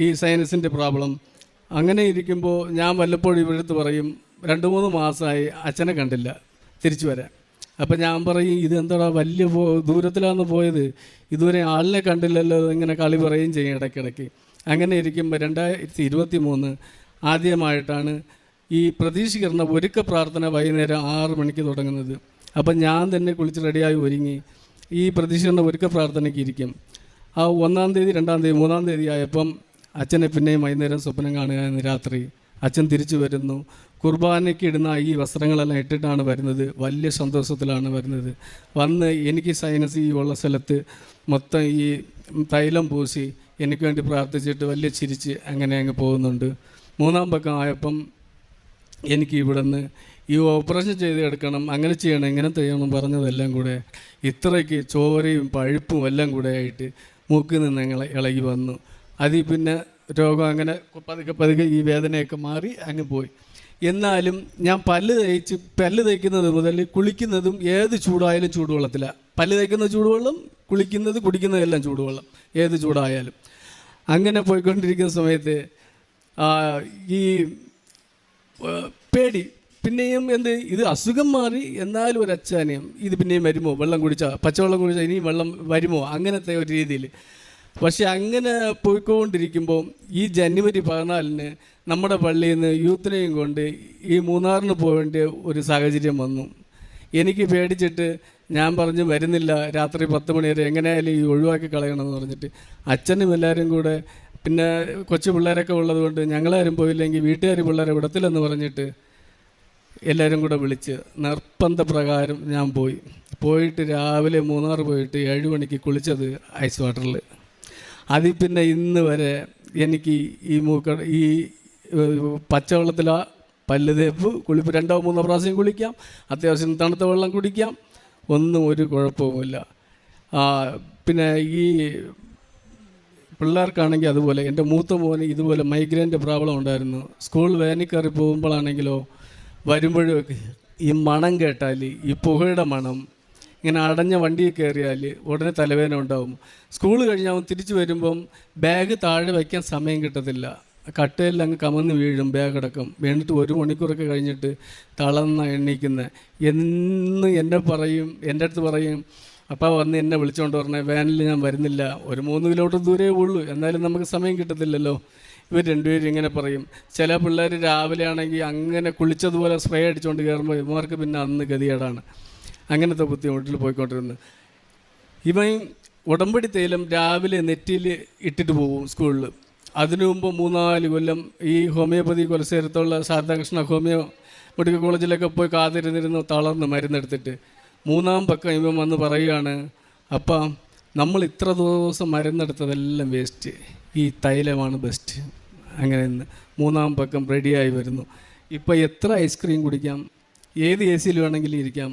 Speaker 4: ഈ സൈനസിൻ്റെ പ്രോബ്ലം. അങ്ങനെ ഇരിക്കുമ്പോൾ ഞാൻ വല്ലപ്പോഴും ഇവിടുത്തെ പറയും, 2-3 മാസമായി അച്ഛനെ കണ്ടില്ല, തിരിച്ചു വരാൻ. അപ്പം ഞാൻ പറയും, ഇതെന്താടാ വലിയ ദൂരത്തിലാണ് പോയത്, ഇതുവരെ ആളിനെ കണ്ടില്ലല്ലോ, ഇങ്ങനെ കളി പറയുകയും ചെയ്യും ഇടയ്ക്കിടയ്ക്ക്. അങ്ങനെ ഇരിക്കുമ്പോൾ 2023 ആദ്യമായിട്ടാണ് ഈ പ്രതീക്ഷിക്കുന്ന ഒരുക്ക പ്രാർത്ഥന വൈകുന്നേരം 6 മണിക്ക് തുടങ്ങുന്നത്. അപ്പം ഞാൻ തന്നെ കുളിച്ച് റെഡിയായി ഒരുങ്ങി ഈ പ്രതീക്ഷിക്കുന്ന ഒരുക്ക പ്രാർത്ഥനയ്ക്ക് ഇരിക്കും. ആ 1-ാം തീയതി 2-ാം തീയതി 3-ാം തീയതി ആയപ്പം അച്ഛനെ പിന്നെയും വൈകുന്നേരം സ്വപ്നം കാണുക എന്ന്. രാത്രി അച്ഛൻ തിരിച്ചു വരുന്നു. കുർബാനയ്ക്ക് ഇടുന്ന ഈ വസ്ത്രങ്ങളെല്ലാം ഇട്ടിട്ടാണ് വരുന്നത്. വലിയ സന്തോഷത്തിലാണ് വരുന്നത്. വന്ന് എനിക്ക് സൈനസ് ഉള്ള സ്ഥലത്ത് മൊത്തം ഈ തൈലം പൂശി എനിക്ക് വേണ്ടി പ്രാർത്ഥിച്ചിട്ട് വലിയ ചിരിച്ച് അങ്ങനെ അങ്ങ് പോകുന്നുണ്ട്. 3-ാം പക്കം ആയപ്പം എനിക്ക് ഇവിടെ നിന്ന് ഈ ഓപ്പറേഷൻ ചെയ്ത് എടുക്കണം, അങ്ങനെ ചെയ്യണം, ഇങ്ങനെ ചെയ്യണം പറഞ്ഞതെല്ലാം കൂടെ ഇത്രയ്ക്ക് ചോരയും പഴുപ്പും എല്ലാം കൂടെ ആയിട്ട് മൂക്കിൽ നിന്ന് ഞങ്ങൾ ഇളകി വന്നു. അതിൽ പിന്നെ രോഗം അങ്ങനെ പതുക്കെ ഈ വേദനയൊക്കെ മാറി അങ്ങ് പോയി. എന്നാലും ഞാൻ പല്ല് തേക്കുന്നത് മുതൽ കുളിക്കുന്നതും ഏത് ചൂടായാലും ചൂടുവെള്ളത്തിലാണ്. പല്ല് തേക്കുന്ന ചൂടുവെള്ളം, കുടിക്കുന്നതെല്ലാം ചൂടുവെള്ളം, ഏത് ചൂടായാലും. അങ്ങനെ പോയിക്കൊണ്ടിരിക്കുന്ന സമയത്ത് ഈ പേടി പിന്നെയും ഇത് അസുഖം മാറി, എന്നാലും ഒരു അച്ചാനയം ഇത് പിന്നെയും വരുമോ, പച്ചവെള്ളം കുടിച്ചാൽ ഇനിയും വെള്ളം വരുമോ, അങ്ങനത്തെ ഒരു രീതിയിൽ. പക്ഷെ അങ്ങനെ പോയിക്കൊണ്ടിരിക്കുമ്പോൾ ഈ ജനുവരി 14 നമ്മുടെ പള്ളിയിൽ നിന്ന് യൂത്തിനെയും കൊണ്ട് ഈ മൂന്നാറിന് പോകേണ്ട ഒരു സാഹചര്യം വന്നു. എനിക്ക് പേടിച്ചിട്ട് ഞാൻ പറഞ്ഞു വരുന്നില്ല, രാത്രി 10 മണി വരെ എങ്ങനെയായാലും ഈ ഒഴിവാക്കി കളയണമെന്ന് പറഞ്ഞിട്ട് അച്ഛനും എല്ലാവരും കൂടെ, പിന്നെ കൊച്ചു പിള്ളേരൊക്കെ ഉള്ളതുകൊണ്ട് ഞങ്ങളാരും പോയില്ലെങ്കിൽ വീട്ടുകാർ പിള്ളേരെ വിടത്തില്ലെന്ന് പറഞ്ഞിട്ട് എല്ലാവരും കൂടെ വിളിച്ച് നിർബന്ധപ്രകാരം ഞാൻ പോയിട്ട് രാവിലെ മൂന്നാർ പോയിട്ട് 7 മണിക്ക് കുളിച്ചത് ഐസ് വാട്ടറിൽ. അതിൽ പിന്നെ ഇന്ന് വരെ എനിക്ക് ഈ പച്ചവെള്ളത്തിലാ പല്ല് തേപ്പ്, കുളിപ്പ് 2-3 പ്രാവശ്യം കുളിക്കാം, അത്യാവശ്യം തണുത്ത വെള്ളം കുടിക്കാം, ഒന്നും ഒരു കുഴപ്പവുമില്ല. പിന്നെ ഈ പിള്ളേർക്കാണെങ്കിൽ അതുപോലെ. എൻ്റെ മൂത്ത മോന് ഇതുപോലെ മൈഗ്രെയിൻ്റെ പ്രോബ്ലം ഉണ്ടായിരുന്നു. സ്കൂൾ വാനിൽ കയറി പോകുമ്പോഴാണെങ്കിലോ വരുമ്പോഴൊക്കെ ഈ മണം കേട്ടാൽ, ഈ പുകയുടെ മണം, ഇങ്ങനെ അടഞ്ഞ വണ്ടിയിൽ കയറിയാൽ ഉടനെ തലവേദന ഉണ്ടാവും. സ്കൂൾ കഴിഞ്ഞ് അവൻ തിരിച്ചു വരുമ്പം ബാഗ് താഴെ വയ്ക്കാൻ സമയം കിട്ടത്തില്ല. കട്ടയിൽ അങ്ങ് കമന്ന് വീഴും ബാഗടക്കം. വീണിട്ട് 1 മണിക്കൂറൊക്കെ കഴിഞ്ഞിട്ട് തളർന്ന എണ്ണീക്കുന്നത്. എന്ന് എൻ്റെ അടുത്ത് പറയും, അപ്പോൾ വന്ന് എന്നെ വിളിച്ചുകൊണ്ട് പറഞ്ഞേ വാനിൽ ഞാൻ വരുന്നില്ല, ഒരു 3 കിലോമീറ്റർ ദൂരേ ഉള്ളൂ, എന്നാലും നമുക്ക് സമയം കിട്ടത്തില്ലല്ലോ. ഇവർ രണ്ടുപേരും ഇങ്ങനെ പറയും. ചില പിള്ളേർ രാവിലെ ആണെങ്കിൽ അങ്ങനെ കുളിച്ചതുപോലെ സ്പ്രേ അടിച്ചുകൊണ്ട് കയറുമ്പോൾ ഇവർക്ക് പിന്നെ അന്ന് ഗതികേടാണ്. അങ്ങനത്തെ ബുദ്ധിമുട്ടിൽ പോയിക്കൊണ്ടിരുന്നു. ഇവൻ ഉടമ്പടി തൈലം രാവിലെ നെറ്റിയിൽ ഇട്ടിട്ട് പോകും സ്കൂളിൽ. അതിനു മുമ്പ് 3-4 കൊല്ലം ഈ ഹോമിയോപ്പതി കൊലസേരത്തുള്ള ശാരദാകൃഷ്ണ ഹോമിയോ മെഡിക്കൽ കോളേജിലൊക്കെ പോയി കാത്തിരുന്നിരുന്ന് തളർന്ന് മരുന്നെടുത്തിട്ട് 3-ാം പക്കം ഇവൻ വന്ന് പറയുകയാണ്, അപ്പം നമ്മൾ ഇത്ര ദിവസം മരുന്നെടുത്തതെല്ലാം വേസ്റ്റ്, ഈ തൈലമാണ് ബെസ്റ്റ്. അങ്ങനെ 3-ാം പക്കം റെഡിയായി വരുന്നു. ഇപ്പം എത്ര ഐസ്ക്രീം കുടിക്കാം, ഏത് AC വേണമെങ്കിലും ഇരിക്കാം,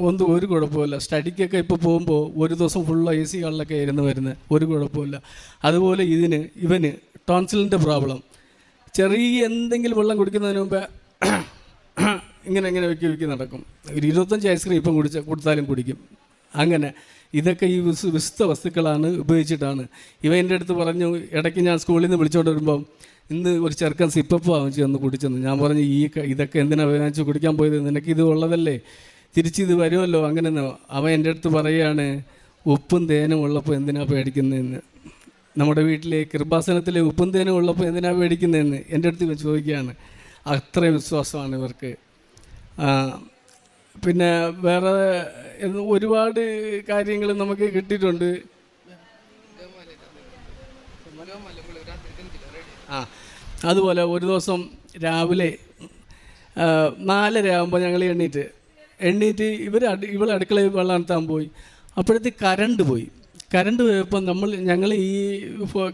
Speaker 4: ഒന്നും ഒരു കുഴപ്പമില്ല. സ്റ്റഡിക്കൊക്കെ ഇപ്പോൾ പോകുമ്പോൾ ഒരു ദിവസം ഫുൾ AC കളിലൊക്കെ വരുന്നത്, ഒരു കുഴപ്പമില്ല. അതുപോലെ ഇവന് ടോൺസിലിൻ്റെ പ്രോബ്ലം. ചെറിയ എന്തെങ്കിലും വെള്ളം കുടിക്കുന്നതിന് മുമ്പേ ഇങ്ങനെ വെക്കി നടക്കും. ഒരു 25 ഐസ്ക്രീം ഇപ്പം കൊടുത്താലും കുടിക്കും. അങ്ങനെ ഇതൊക്കെ ഈ വിശുദ്ധ വസ്തുക്കളാണ് ഉപയോഗിച്ചിട്ടാണ്. എൻ്റെ അടുത്ത് പറഞ്ഞു, ഇടയ്ക്ക് ഞാൻ സ്കൂളിൽ നിന്ന് വിളിച്ചുകൊണ്ട് വരുമ്പം ഇന്ന് ഒരു ചെറുക്കൻ സിപ്പപ്പ് വാങ്ങിച്ച് ഒന്ന് കുടിച്ചെന്ന്. ഞാൻ പറഞ്ഞു, ഇതൊക്കെ എന്തിനാണ് വാങ്ങിച്ച് കുടിക്കാൻ പോയത്, നിനക്കിത് ഉള്ളതല്ലേ, തിരിച്ചിത് വരുമല്ലോ. അങ്ങനെ അവൻ എൻ്റെ അടുത്ത് പറയുകയാണ്, ഉപ്പും തേനും ഉള്ളപ്പോൾ എന്തിനാണ് പേടിക്കുന്നതെന്ന്. നമ്മുടെ വീട്ടിലെ കൃപാസനത്തിലെ ഉപ്പും തേനും ഉള്ളപ്പോൾ എന്തിനാണ് പേടിക്കുന്നതെന്ന് എൻ്റെ അടുത്ത് ചോദിക്കുകയാണ്. അത്രയും വിശ്വാസമാണ് ഇവർക്ക്. പിന്നെ വേറെ ഒരുപാട് കാര്യങ്ങൾ നമുക്ക് കിട്ടിയിട്ടുണ്ട്. അതുപോലെ ഒരു ദിവസം രാവിലെ 4:30 ആകുമ്പോൾ ഞങ്ങൾ എണ്ണീറ്റ് ഇവൾ അടുക്കളയിൽ വെള്ളം നടത്താൻ പോയി. അപ്പോഴത്തേക്ക് കറണ്ട് പോയപ്പോൾ ഞങ്ങൾ ഈ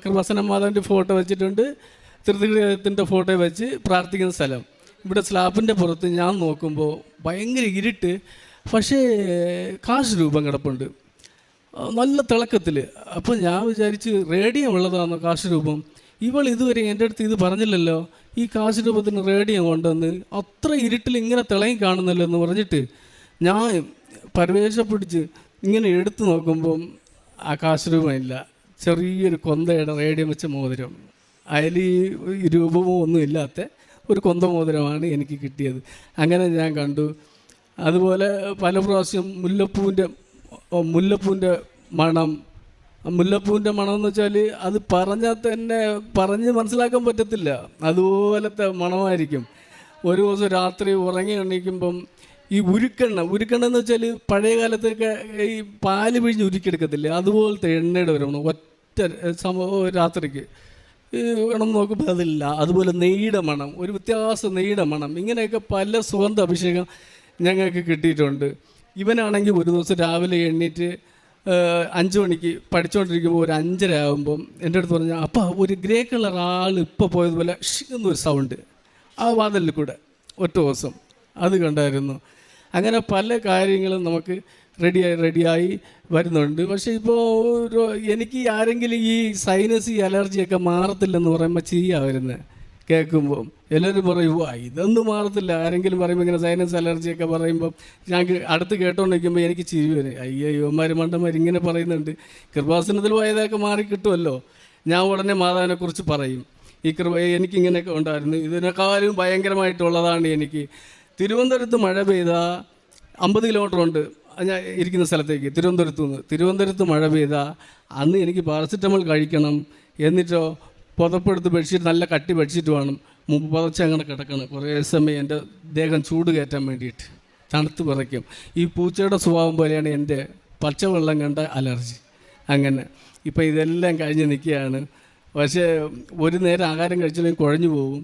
Speaker 4: കൃപാസന മാതാവിൻ്റെ ഫോട്ടോ വെച്ചിട്ടുണ്ട്, തൃതീയത്തിൻ്റെ ഫോട്ടോ വെച്ച് പ്രാർത്ഥിക്കുന്ന സ്ഥലം. ഇവിടെ സ്ലാബിൻ്റെ പുറത്ത് ഞാൻ നോക്കുമ്പോൾ ഭയങ്കര ഇരുട്ട്, പക്ഷേ കാശ് രൂപം കിടപ്പുണ്ട് നല്ല തിളക്കത്തിൽ. അപ്പോൾ ഞാൻ വിചാരിച്ച് റേഡിയം ഉള്ളതാണോ കാശ് രൂപം. ഇവൾ ഇതുവരെ എൻ്റെ അടുത്ത് ഇത് പറഞ്ഞില്ലല്ലോ, ഈ കാശ് രൂപത്തിന് റേഡിയം കൊണ്ടെന്ന്, അത്ര ഇരുട്ടിൽ ഇങ്ങനെ തിളങ്ങി കാണുന്നല്ലോ എന്ന് പറഞ്ഞിട്ട് ഞാൻ പരവേശം പിടിച്ച് ഇങ്ങനെ എടുത്തു നോക്കുമ്പം ആ കാശ് രൂപമില്ല. ചെറിയൊരു കൊന്തയുടെ റേഡിയം വെച്ച മോതിരം, അതിൽ ഈ രൂപമോ ഒന്നും ഇല്ലാത്ത ഒരു കൊന്ത മോതിരമാണ് എനിക്ക് കിട്ടിയത്. അങ്ങനെ ഞാൻ കണ്ടു. അതുപോലെ പല പ്രാവശ്യം മുല്ലപ്പൂവിൻ്റെ മണം എന്ന് വെച്ചാൽ അത് പറഞ്ഞാൽ തന്നെ പറഞ്ഞ് മനസ്സിലാക്കാൻ പറ്റത്തില്ല, അതുപോലത്തെ മണമായിരിക്കും. ഒരു ദിവസം രാത്രി ഉറങ്ങി എണീക്കുമ്പം ഈ ഉരുക്കെണ്ണ എന്ന് വെച്ചാൽ പഴയ കാലത്തൊക്കെ ഈ പാല് പിഴിഞ്ഞ് ഉരുക്കിയെടുക്കത്തില്ലേ, അതുപോലത്തെ എണ്ണയുടെ ഒരു മണം ഒറ്റ രാത്രിക്ക് വേണം നോക്കുമ്പോൾ അതില്ല. അതുപോലെ നെയ്യുടെ മണം, ഒരു വ്യത്യാസം നെയ്യുടെ മണം, ഇങ്ങനെയൊക്കെ പല സുഗന്ധ അഭിഷേകം ഞങ്ങൾക്ക് കിട്ടിയിട്ടുണ്ട്. ഇവനാണെങ്കിൽ ഒരു ദിവസം രാവിലെ എണ്ണീറ്റ് 5 മണിക്ക് പഠിച്ചുകൊണ്ടിരിക്കുമ്പോൾ ഒരു 5:30 ആകുമ്പം എൻ്റെ അടുത്ത് പറഞ്ഞാൽ, അപ്പം ഒരു ഗ്രേ കളർ ആൾ ഇപ്പോൾ പോയതുപോലെ എന്നൊരു സൗണ്ട് ആ വാതിലിൽ കൂടെ ഒറ്റ ദിവസം അത് കണ്ടായിരുന്നു. അങ്ങനെ പല കാര്യങ്ങളും നമുക്ക് റെഡിയായി വരുന്നുണ്ട്. പക്ഷേ ഇപ്പോൾ എനിക്ക് ആരെങ്കിലും ഈ സൈനസ്, ഈ അലർജിയൊക്കെ മാറത്തില്ലെന്ന് പറയുമ്പോൾ ചിരിയാണ് വരുന്നത് കേൾക്കുമ്പോൾ. എല്ലാവരും പറയും, ഇതൊന്നും മാറത്തില്ല. ആരെങ്കിലും പറയുമ്പോൾ ഇങ്ങനെ സൈനസ് അലർജിയൊക്കെ പറയുമ്പം ഞാൻ അടുത്ത് കേട്ടോണ്ടിരിക്കുമ്പോൾ എനിക്ക് ചിരി വരും. യുവമാർ മണ്ടന്മാർ ഇങ്ങനെ പറയുന്നുണ്ട്. കൃപാസനത്തിൽ പോയതൊക്കെ മാറി കിട്ടുമല്ലോ. ഞാൻ ഉടനെ മാതാവിനെക്കുറിച്ച് പറയും, ഈ എനിക്കിങ്ങനെയൊക്കെ ഉണ്ടായിരുന്നു, ഇതിനേക്കാളും ഭയങ്കരമായിട്ടുള്ളതാണ് എനിക്ക്. തിരുവനന്തപുരത്ത് മഴ പെയ്താൽ 50 കിലോമീറ്റർ ഉണ്ട് ഞാൻ ഇരിക്കുന്ന സ്ഥലത്തേക്ക്. തിരുവനന്തപുരത്ത് മഴ പെയ്താൽ അന്ന് എനിക്ക് പാരസിറ്റമോൾ കഴിക്കണം. എന്നിട്ടോ പുതപ്പെടുത്ത് ബെഡ്ഷീറ്റ്, നല്ല കട്ടി ബെഡ്ഷീറ്റ് വേണം, പുതച്ചങ്ങനെ കിടക്കണം കുറേ സമയം, എൻ്റെ ദേഹം ചൂട് കയറ്റാൻ വേണ്ടിയിട്ട്. തണുത്ത് വിറയ്ക്കും. ഈ പൂച്ചയുടെ സ്വഭാവം പോലെയാണ് എൻ്റെ പച്ചവെള്ളം കണ്ട അലർജി. അങ്ങനെ ഇപ്പം ഇതെല്ലാം കഴിഞ്ഞ് നിൽക്കുകയാണ്. പക്ഷേ ഒരു നേരം ആഹാരം കഴിച്ചില്ലെങ്കിൽ കുഴഞ്ഞു പോകും.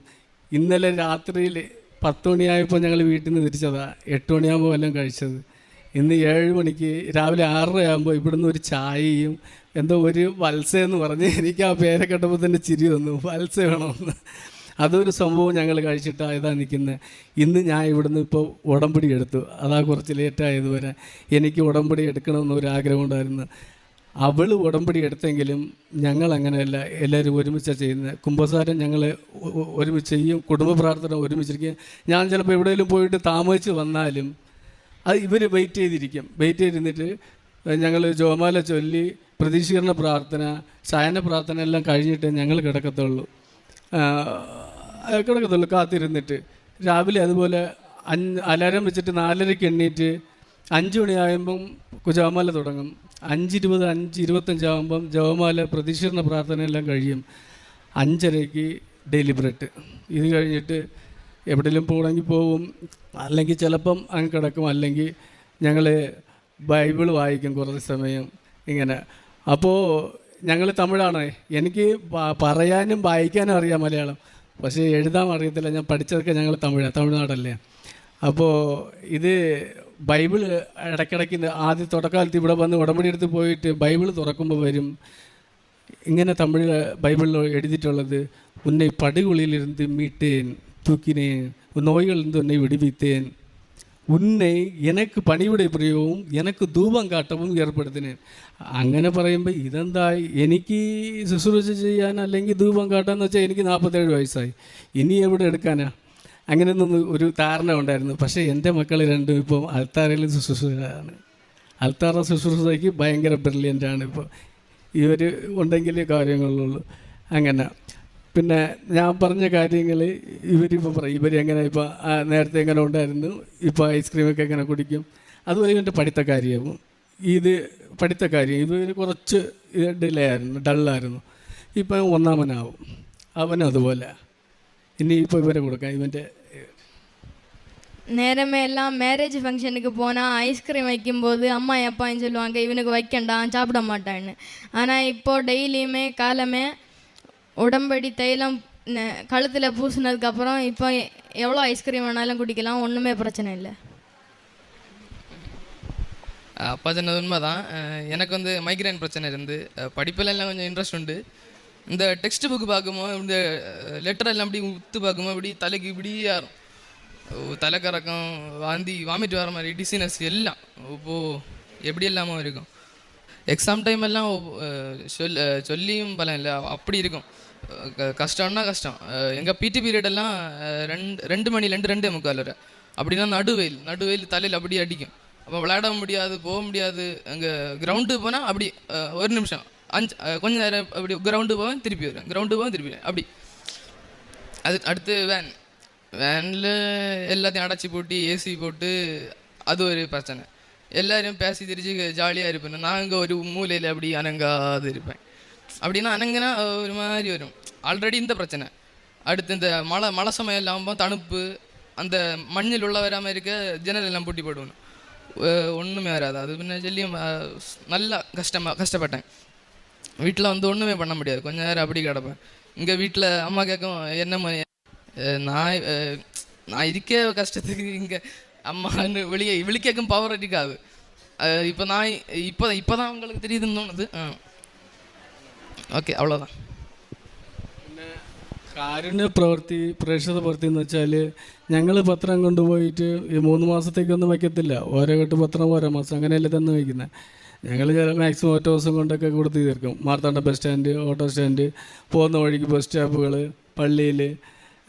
Speaker 4: ഇന്നലെ രാത്രിയിൽ 10 മണിയായപ്പോൾ ഞങ്ങൾ വീട്ടിൽ നിന്ന് തിരിച്ചതാണ്. 8 മണിയാകുമ്പോൾ എല്ലാം കഴിച്ചത്. ഇന്ന് 7 മണിക്ക് രാവിലെ 6:30 ആകുമ്പോൾ ഇവിടുന്ന് ഒരു ചായയും എന്തോ ഒരു വത്സയെന്ന് പറഞ്ഞ്, എനിക്ക് ആ പേരെ കേട്ടപ്പോൾ തന്നെ ചിരി വന്നു, വത്സ വേണമെന്ന്. അതൊരു സംഭവം ഞങ്ങൾ കഴിച്ചിട്ടാണ് ഇതാ നിൽക്കുന്നത്. ഇന്ന് ഞാൻ ഇവിടുന്ന് ഇപ്പോൾ ഉടമ്പടി എടുത്തു. അതാ കുറച്ച് ലേറ്റായതുവരെ എനിക്ക് ഉടമ്പടി എടുക്കണമെന്നൊരാഗ്രഹം ഉണ്ടായിരുന്നു. അവൾ ഉടമ്പടി എടുത്തെങ്കിലും ഞങ്ങൾ അങ്ങനെയല്ല, എല്ലാവരും ഒരുമിച്ചാണ് ചെയ്യുന്നത്. കുമ്പസാരം ഞങ്ങൾ ഒരുമിച്ച് ചെയ്യും, കുടുംബ പ്രാർത്ഥന ഒരുമിച്ചിരിക്കും. ഞാൻ ചിലപ്പോൾ എവിടെയെങ്കിലും പോയിട്ട് താമസിച്ച് വന്നാലും അത് ഇവർ വെയിറ്റ് ചെയ്തിരുന്നിട്ട് ഞങ്ങൾ ജോമാല ചൊല്ലി പ്രതീക്ഷീകരണ പ്രാർത്ഥന, ശയന പ്രാർത്ഥന എല്ലാം കഴിഞ്ഞിട്ട് ഞങ്ങൾ കിടക്കത്തുള്ളൂ, കാത്തിരുന്നിട്ട്. രാവിലെ അതുപോലെ അലാരം വെച്ചിട്ട് 4:30 എണ്ണീറ്റ് 5 മണിയാകുമ്പം ജപമാല തുടങ്ങും. 5:20 5:25 ആകുമ്പം ജപമാല പ്രതീക്ഷീകരണ പ്രാർത്ഥന എല്ലാം കഴിയും. 5:30 ഡെയിലി ബ്രെഡ്. ഇത് കഴിഞ്ഞിട്ട് എവിടെയെങ്കിലും പോകണമെങ്കിൽ പോവും, അല്ലെങ്കിൽ ചിലപ്പം അങ്ങ് കിടക്കും, അല്ലെങ്കിൽ ഞങ്ങൾ ബൈബിൾ വായിക്കും കുറച്ച് സമയം ഇങ്ങനെ. അപ്പോൾ ഞങ്ങൾ തമിഴാണ്, എനിക്ക് പറയാനും വായിക്കാനും അറിയാം മലയാളം, പക്ഷേ എഴുതാൻ അറിയത്തില്ല. ഞാൻ പഠിച്ചതൊക്കെ ഞങ്ങൾ തമിഴ്നാടല്ലേ. അപ്പോൾ ഇത് ബൈബിൾ ഇടയ്ക്കിടയ്ക്ക് ആദ്യം തുടക്കാലത്ത് ഇവിടെ വന്ന് ഉടമ്പടി എടുത്ത് പോയിട്ട് ബൈബിൾ തുറക്കുമ്പോൾ വരും ഇങ്ങനെ തമിഴ് ബൈബിളിൽ എഴുതിയിട്ടുള്ളത്, ഉന്നെ പടുകുളിയിലിരുന്ന് മീട്ടേൻ തൂക്കിനേൻ, നോയികളിൽ ഉന്നെ വിടുവിത്തേൻ, ഉന്നെ എനക്ക് പണിയുടെ പ്രിയവും എനക്ക് ധൂപം കാട്ടവും ഏർപ്പെടുത്തിനേൻ. അങ്ങനെ പറയുമ്പോൾ ഇതെന്താ, എനിക്ക് ശുശ്രൂഷ ചെയ്യാൻ അല്ലെങ്കിൽ ധൂപം കാട്ടാന്ന് വെച്ചാൽ എനിക്ക് 47 വയസ്സായി, ഇനി എവിടെ എടുക്കാനാ? അങ്ങനെയൊന്നും ഒരു ധാരണ ഉണ്ടായിരുന്നു. പക്ഷേ എൻ്റെ മക്കൾ രണ്ടും ഇപ്പോൾ അൽത്താരയിൽ ശുശ്രൂഷയാണ്. അൽത്താറ ശുശ്രൂഷയ്ക്ക് ഭയങ്കര ബ്രില്യൻ്റാണ്. ഇപ്പോൾ ഇവർ ഉണ്ടെങ്കിലേ കാര്യങ്ങളുള്ളൂ. അങ്ങനെ പിന്നെ ഞാൻ പറഞ്ഞ കാര്യങ്ങൾ ഇവരിപ്പോൾ പറയും. ഇവരെങ്ങനെ ഇപ്പോൾ നേരത്തെ എങ്ങനെ ഉണ്ടായിരുന്നു, ഇപ്പോൾ ഐസ്ക്രീമൊക്കെ എങ്ങനെ കുടിക്കും. അതുപോലെ ഇവൻ്റെ പഠിത്തക്കാരിയാവും. ഇത് പഠിത്തക്കാരി ഇത് കുറച്ച് ഡിലേ ആയിരുന്നു, ഡള്ളായിരുന്നു. ഇപ്പം 1ാമനാവും. അവനും അതുപോലെ. ഇനിയിപ്പോൾ ഇവരെ കൊടുക്കാം. ഇവൻ്റെ
Speaker 5: நேரமே எல்லாம் மேரேஜ் ஃபங்க்ஷனுக்கு போனால் ஐஸ்கிரீம் வைக்கும்போது அம்மா அப்பான்னு சொல்லுவாங்க, இவனுக்கு வைக்கண்டாம், சாப்பிட மாட்டான்னு. ஆனால் இப்போது டெய்லியுமே காலமே உடம்படி தைலம் கழுத்தில் பூசினதுக்கப்புறம் இப்போ எவ்வளோ ஐஸ்கிரீம் வேணாலும் குடிக்கலாம், ஒன்றுமே பிரச்சனை இல்லை.
Speaker 6: அப்பா சொன்னது உண்மை தான். எனக்கு வந்து மைக்ரைன் பிரச்சனை இருந்து படிப்பிலெல்லாம் கொஞ்சம் இன்ட்ரெஸ்ட் உண்டு. இந்த டெக்ஸ்ட் புக்கு பார்க்கும்போது இந்த லெட்டர் எல்லாம் இப்படி உத்து பார்க்கும்போது இப்படி தலைக்கு இப்படி யாரும் தலைக்கறக்கம், வாமிட்டு வர மாதிரி, டிசீனஸ் எல்லாம் இப்போது எப்படி இல்லாமல் இருக்கும். எக்ஸாம் டைம் எல்லாம் சொல்லியும் பலம் இல்லை, அப்படி இருக்கும். கஷ்டம்னா கஷ்டம். எங்கள் பிடி பீரியடெல்லாம் 2 மணி 2:45 வரை. அப்படின்னா நடுவெயில் தலையில் அப்படி அடிக்கும். அப்போ விளையாட முடியாது, போக முடியாது. அங்கே கிரவுண்டுக்கு போனால் அப்படி 1 நிமிஷம் 5 கொஞ்சம் நேரம் அப்படி கிரவுண்டு போவேன், திருப்பி வருவேன், கிரவுண்டு போவேன், திருப்பி அப்படி. அடுத்து வேனில் எல்லாத்தையும் அடைச்சி போட்டு ஏசி போட்டு அது ஒரு பிரச்சனை. எல்லோரும் பேசி திரிச்சு ஜாலியாக இருப்பேன். நான் இங்கே ஒரு மூலையில் அப்படி அனங்காது இருப்பேன். அப்படின்னா அனங்குனா ஒரு மாதிரி வரும். ஆல்ரெடி இந்த பிரச்சனை. அடுத்து இந்த மழை சமயம் இல்லாமல் தணுப்பு, அந்த மண்ணில் உள்ள வராமல் இருக்க ஜன்னல் எல்லாம் பூட்டி போடுவேன், ஒன்றுமே வராது. அது பின்ன சொல்லியும் நல்லா கஷ்டப்பட்டேன். வீட்டில் வந்து ஒன்றுமே பண்ண முடியாது, கொஞ்சம் நேரம் அப்படி கிடப்பேன். இங்கே வீட்டில் அம்மா கேட்கும், என்ன நான் இருக்க கஷ்டத்துக்கு இங்கே அம்மான்னு விழிக்கும் பவர் இருக்காது. இப்போ நான் இப்போ தான் உங்களுக்கு தெரியுதுன்னு தோணுது. ഓക്കെ അவ்வளோதான்.
Speaker 4: പിന്നെ കാരുണ്യ പ്രവൃത്തി, പ്രേക്ഷിത പ്രവൃത്തി എന്ന് വെച്ചാൽ ഞങ്ങൾ പത്രം കൊണ്ടുപോയിട്ട് ഈ 3 മാസത്തേക്കൊന്നും വയ്ക്കത്തില്ല. ഓരോ കെട്ട് പത്രം ഓരോ മാസം അങ്ങനെയല്ലേ തന്നെ വയ്ക്കുന്നത്. ഞങ്ങൾ മാക്സിമം 1 ദിവസം കൊണ്ടൊക്കെ കൊടുത്ത് തീർക്കും. Marthanda bus stand, auto stand, പോകുന്ന വഴിക്ക് ബസ് സ്റ്റോപ്പുകൾ, പള്ളിയിൽ,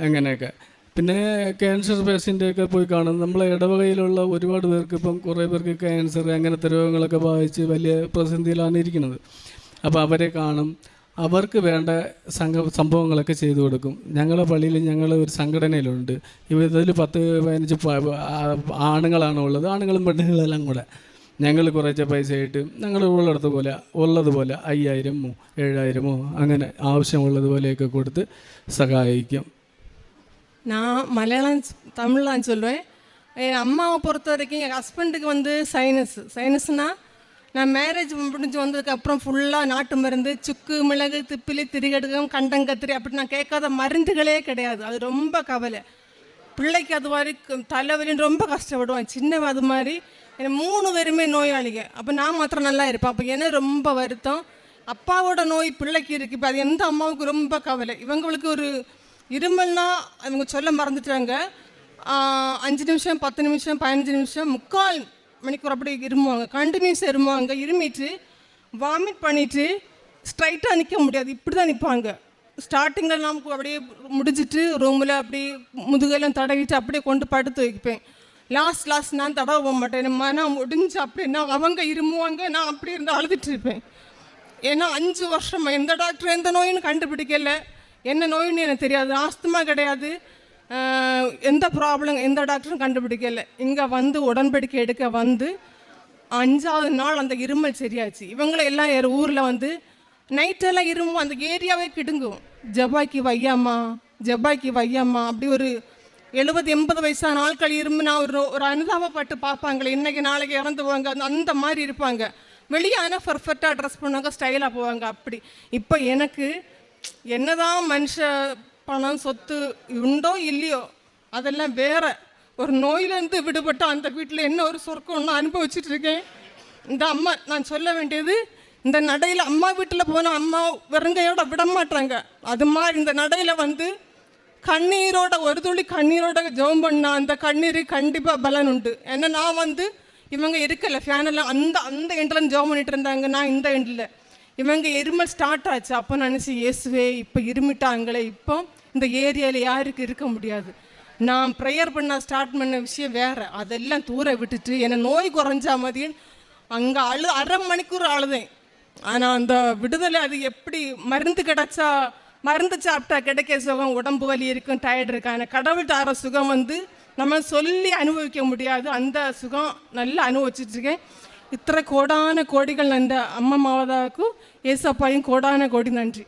Speaker 4: അങ്ങനെയൊക്കെ. പിന്നെ ക്യാൻസർ പേഷ്യൻ്റെയൊക്കെ പോയി കാണും. നമ്മളെ ഇടവകയിലുള്ള ഒരുപാട് പേർക്ക് ഇപ്പം കുറേ പേർക്ക് ക്യാൻസർ അങ്ങനത്തെ രോഗങ്ങളൊക്കെ ബാധിച്ച് വലിയ പ്രതിസന്ധിയിലാണ് ഇരിക്കുന്നത്. അപ്പോൾ അവരെ കാണും, അവർക്ക് വേണ്ട സംഭവങ്ങളൊക്കെ ചെയ്തു കൊടുക്കും. ഞങ്ങളുടെ പള്ളിയിൽ ഞങ്ങൾ ഒരു സംഘടനയിലുണ്ട്. ഇതിൽ 10-15 ആണുങ്ങളാണ് ഉള്ളത്. ആണുങ്ങളും പെണ്ണുങ്ങളെല്ലാം കൂടെ ഞങ്ങൾ കുറച്ച് പൈസ ആയിട്ട് ഞങ്ങൾ ഉള്ളിടത്തുപോലെ 5,000 7,000 അങ്ങനെ ആവശ്യമുള്ളതുപോലെയൊക്കെ കൊടുത്ത് സഹായിക്കും.
Speaker 7: நான் மலையாளம் தமிழ்லாம் சொல்லுவேன். என் அம்மாவை பொறுத்த வரைக்கும் என் ஹஸ்பண்டுக்கு வந்து சைனஸ்னால் நான் மேரேஜ் முடிஞ்சு வந்ததுக்கப்புறம் ஃபுல்லாக நாட்டு மருந்து, சுக்கு, மிளகு, திப்பிலி, திரிகடுகம், கண்டங்கத்திரி, அப்படி நான் கேட்காத மருந்துகளே கிடையாது. அது ரொம்ப கவலை. பிள்ளைக்கு அது மாதிரி தலைவலின்னு ரொம்ப கஷ்டப்படுவேன். சின்னவன் அது மாதிரி எனக்கு 3 பேருமே நோயாளிங்க. அப்போ நான் மாத்திரம் நல்லா இருப்பேன். அப்போ எனக்கு ரொம்ப வருத்தம். அப்பாவோட நோய் பிள்ளைக்கு இருக்குது. இப்போ அது எந்த அம்மாவுக்கு ரொம்ப கவலை. இவங்களுக்கு ஒரு இருமல்னா அவங்க சொல்ல மறந்துட்டாங்க. 5 நிமிஷம் 10 நிமிஷம் 15 நிமிஷம் 3/4 மணிக்கூர் அப்படி இருமுவாங்க. கண்டினியூஸாக இருமுவாங்க. இருமிட்டு வாமிட் பண்ணிவிட்டு ஸ்ட்ரைட்டாக நிற்க முடியாது, இப்படி தான் நிற்பாங்க. ஸ்டார்டிங்கில் நமக்கு அப்படியே முடிஞ்சிட்டு ரூமில் அப்படியே முதுகெல்லாம் தடவிட்டு அப்படியே கொண்டு படுத்து வைப்பேன். லாஸ்ட் நான் தடவை போக மாட்டேன். மனம் முடிஞ்சு அப்படின்னா அவங்க இருமுவாங்க, நான் அப்படி இருந்து அழுதுட்டு இருப்பேன். ஏன்னா 5 வருஷமாக எந்த டாக்டர் எந்த நோயின்னு கண்டுபிடிக்கல, என்ன நோயின்னு எனக்கு தெரியாது, ஆஸ்துமா கிடையாது, எந்த ப்ராப்ளம் எந்த டாக்டரும் கண்டுபிடிக்கல. இங்கே வந்து உடன்படிக்கை எடுக்க வந்து 5ஆவது நாள் அந்த இருமல் சரியாச்சு. இவங்கள எல்லாம் ஊரில் வந்து நைட்டெல்லாம் இருமும், அந்த ஏரியாவே கிடுங்கும். ஜப்பாய்க்கு வையாமா அப்படி ஒரு 70-80 வயசான ஆட்கள் இருமுனா ஒரு அனுதாபப்பட்டு பார்ப்பாங்களே, இன்றைக்கி நாளைக்கு இறந்துவாங்க, அந்த மாதிரி இருப்பாங்க. வெளியே ஆனால் பர்ஃபெக்டாக ட்ரெஸ் பண்ணுவாங்க, ஸ்டைலாக போவாங்க. அப்படி இப்போ எனக்கு என்னதான் மனுஷ பணம் சொத்து உண்டோ இல்லையோ அதெல்லாம் வேற, ஒரு நோயிலேருந்து விடுபட்டு அந்த வீட்டில் என்ன ஒரு சொர்க்கம் ஒன்று அனுபவிச்சுட்டு இருக்கேன். இந்த அம்மா நான் சொல்ல வேண்டியது, இந்த நடையில் அம்மா வீட்டில் போனால் அம்மா வெறுங்கையோட விட மாட்டாங்க. அது மாதிரி இந்த நடையில் வந்து கண்ணீரோட ஒரு துளி கண்ணீரோட ஜெபம் பண்ணால் அந்த கண்ணீர் கண்டிப்பாக பலன் உண்டு. ஏன்னா நான் வந்து இவங்க இருக்கல ஃபேனெல்லாம் அந்த எண்டில் ஜெபம் பண்ணிட்டு இருந்தாங்க, நான் இந்த எண்டில். இவங்க இருமல் ஸ்டார்ட் ஆச்சு. அப்போ நினச்சி இயேசுவே இப்போ இருமிட்டாங்களே, இப்போ இந்த ஏரியாவில் யாருக்கு இருக்க முடியாது. நான் ப்ரேயர் பண்ண ஸ்டார்ட் பண்ண விஷயம் வேறு, அதெல்லாம் தூர விட்டுட்டு என்னை நோய் குறைஞ்சா மதியம் அங்கே அரை மணிக்கூர் அழுதேன். ஆனால் அந்த விடுதலை அது எப்படி மருந்து கிடச்சா, மருந்து சாப்பிட்டா கிடைக்க சுகம், உடம்பு வலி இருக்கும், டயர்டு இருக்கும். ஆனால் கடவுள் தர சுகம் வந்து நம்ம சொல்லி அனுபவிக்க முடியாது. அந்த சுகம் நல்லா அனுபவிச்சிட்ருக்கேன். இத்தனை கோடான கோடிகள் அந்த அம்மா மாவதாவுக்கும் ஏசப்பாயும் கோடான கோடி நன்றி.